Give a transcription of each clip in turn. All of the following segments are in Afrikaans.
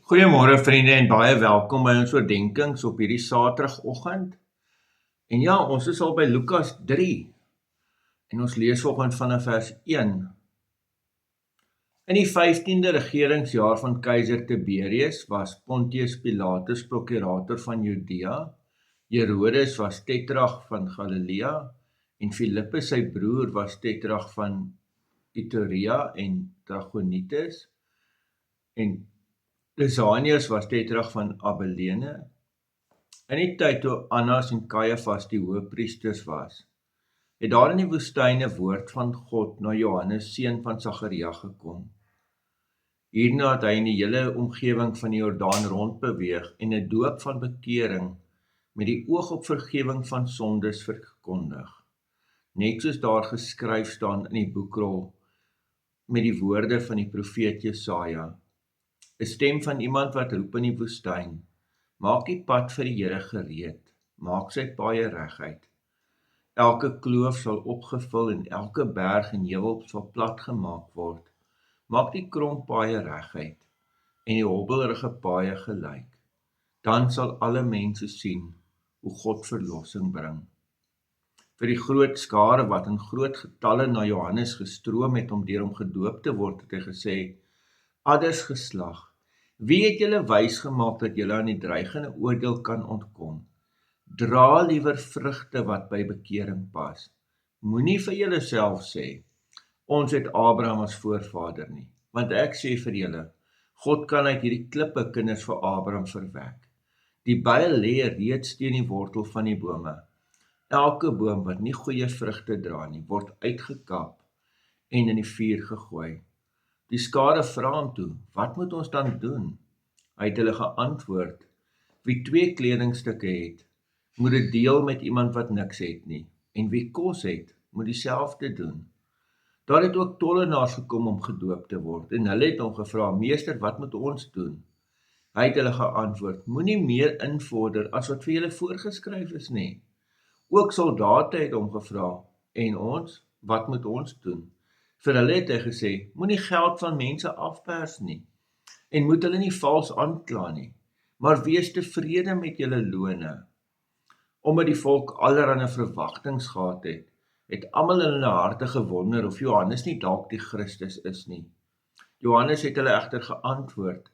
Goeiemôre vriende en baie welkom by ons oordenkings op hierdie Saterdagoggend. En ja, ons is al by Lukas 3 en ons lees vanoggend vanaf vers 1. In die 15de regeringsjaar van keiser Tiberius was Pontius Pilatus prokurator van Judea, Herodes was tetrarg van Galilea en Filippus sy broer was tetrarg van Iturea en Trachonitis en Lysanias was tetrarg van Abilene. In die tyd toe Annas en Kajafas die hoëpriesters was, het daar in die woestyn 'n woord van God na Johannes seun van Sagaria gekom. Hierna het hy in die hele omgewing van die Jordaan rondbeweeg en 'n doop van bekering met die oog op vergifnis van sondes verkondig, net soos daar geskryf staan in die boekrol met die woorde van die profeet Jesaja. 'n Stem van iemand wat roep in die woestyn, maak die pad vir die Here gereed, maak sy paaie reguit. Elke kloof sal opgevul en elke berg en heuwel sal plat gemaak word. Maak die krom paaie reguit en die hobbelrige paaie gelyk. Dan sal alle mense sien hoe God verlossing bring. Vir die groot skare wat in groot getalle na Johannes gestroom het om deur hom gedoop te word, het hy gesê: Adders geslag, wie het julle wys gemaak dat julle aan die dreigende oordeel kan ontkom? Dra liewer vrugte wat by bekering pas. Moenie vir julleself sê, ons het Abraham as voorvader nie, want ek sê vir julle, God kan uit hierdie klippe kinders vir Abraham verwek. Die bye lê reeds teen die wortel van die bome. Elke boom wat nie goeie vrugte dra nie, word uitgekap en in die vuur gegooi. Die skare vra hom toe, wat moet ons dan doen? Hy het hulle geantwoord, wie 2 kledingstukke het, moet dit deel met iemand wat niks het nie, en wie kos het, moet dieselfde doen. Daar het ook tollenaars gekom om gedoop te word, en hulle het hom gevra, meester, wat moet ons doen? Hy het hulle geantwoord, moenie meer invorder as wat vir julle voorgeskryf is nie. Ook soldate het hom gevra, en ons, wat moet ons doen? Vir hulle het hy gesê, moenie geld van mense afpers nie, en moet hulle nie vals aankla nie, maar wees tevrede met julle lone. Omdat die volk allerhande verwagtings gehad het, het almal in hulle harte gewonder of Johannes nie dalk die Christus is nie. Johannes het hulle egter geantwoord,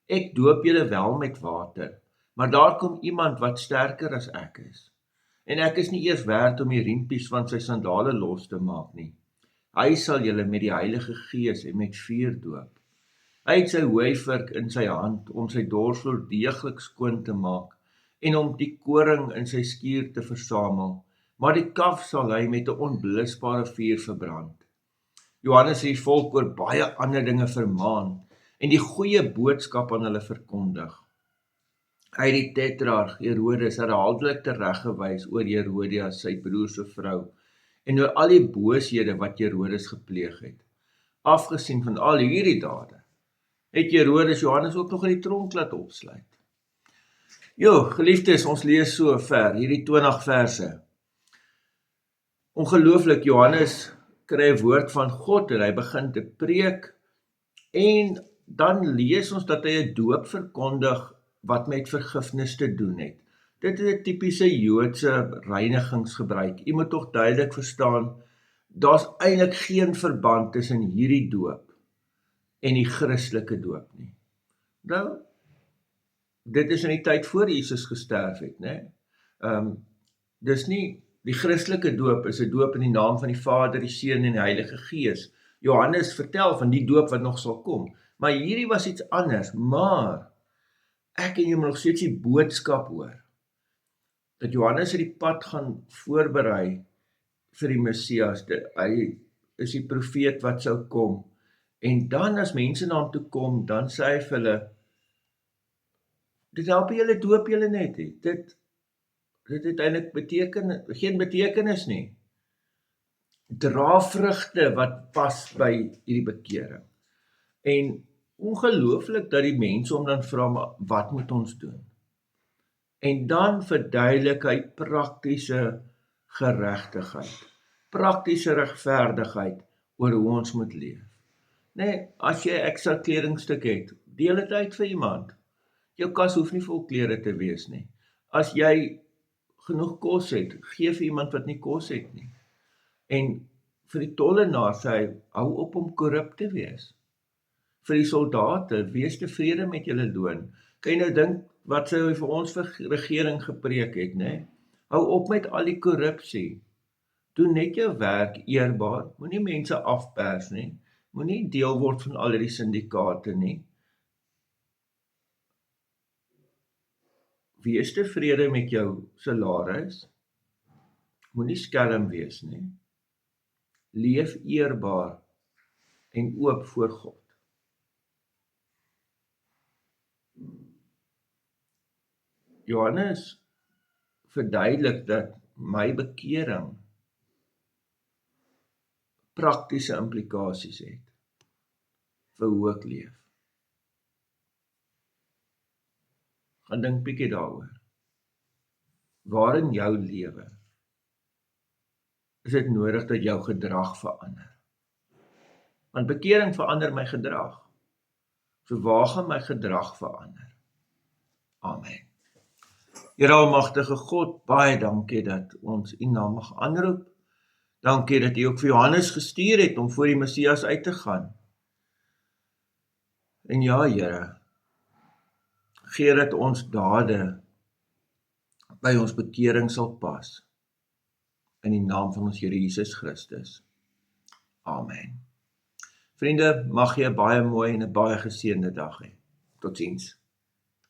ek doop julle wel met water, maar daar kom iemand wat sterker as ek is, en ek is nie eers werd om die riempies van sy sandale los te maak nie. Hy sal julle met die Heilige Gees en met vuur doop. Hy het sy hooivurk in sy hand om sy dorsvloer deeglik skoon te maak en om die koring in sy skuur te versamel, maar die kaf sal hy met 'n onblusbare vuur verbrand. Johannes het die volk oor baie ander dinge vermaan en die goeie boodskap aan hulle verkondig. Hy het die tetrarg Herodes herhaaldelik tereggewys oor Herodias, sy broer se vrou, en oor al die booshede wat Herodes gepleeg het. Afgesien van al hierdie dade, het Herodes Johannes ook nog in die tronk laat opsluit. Geliefdes, ons lees so ver, hierdie 20 verse. Ongelooflik, Johannes kry 'n woord van God en hy begin te preek, en dan lees ons dat hy 'n doop verkondig wat met vergifnis te doen het. Dit is 'n tipiese Joodse reinigingsgebruik. U moet tog duidelik verstaan, daar's eintlik geen verband tussen hierdie doop en die Christelike doop nie. Nou, dit is in die tyd voor Jesus gesterf het, né? Dis nie, die Christelike doop is 'n doop in die naam van die Vader, die Seun en die Heilige Gees. Johannes vertel van die doop wat nog sal kom, maar hierdie was iets anders, maar ek en jy moet nog steeds die boodskap hoor, dat Johannes het die pad gaan voorberei vir die Messias. Hy is die profeet wat sou kom, en dan as mense na hom toe kom, dan sê hy vir hulle, dit help julle doop julle net nie, dit het eintlik geen betekenis nie. Dra vrugte wat pas by hierdie bekering. En ongelooflik dat die mense hom dan vra, maar wat moet ons doen? En dan verduidelik hy praktiese geregtigheid, praktiese regverdigheid oor hoe ons moet leef. Nee, as jy ekstra kledingstuk het, deel dit uit vir iemand. Jou kas hoef nie vol klere te wees nie. As jy genoeg kos het, gee vir iemand wat nie kos het nie. En vir die tollenaar sê hy, hou op om korrup te wees. Vir die soldate, wees tevrede met julle loon. Kan jy nou dink wat sy vir ons regering gepreek het, né? Hou op met al die korrupsie. Doen net jou werk eerbaar, moenie mense afpers nie, moenie deel word van al die syndikaate nie. Wees tevrede met jou salaris, moenie skelm wees nie. Leef eerbaar en oop voor God. Johannes verduidelik dat my bekering praktiese implikasies het vir hoe ek leef. Gaan dink bietjie daaroor. Waar in jou lewe is dit nodig dat jou gedrag verander? Want bekering verander my gedrag. So waar gaan my gedrag verander? Amen. Here almagtige God, baie dankie dat ons U naam mag aanroep. Dankie dat U ook vir Johannes gestuur het om voor die Messias uit te gaan. En ja, Here, gee dat ons dade by ons bekering sal pas. In die naam van ons Here Jesus Christus. Amen. Vriende, mag jy 'n baie mooi en 'n baie geseënde dag hê. Totsiens.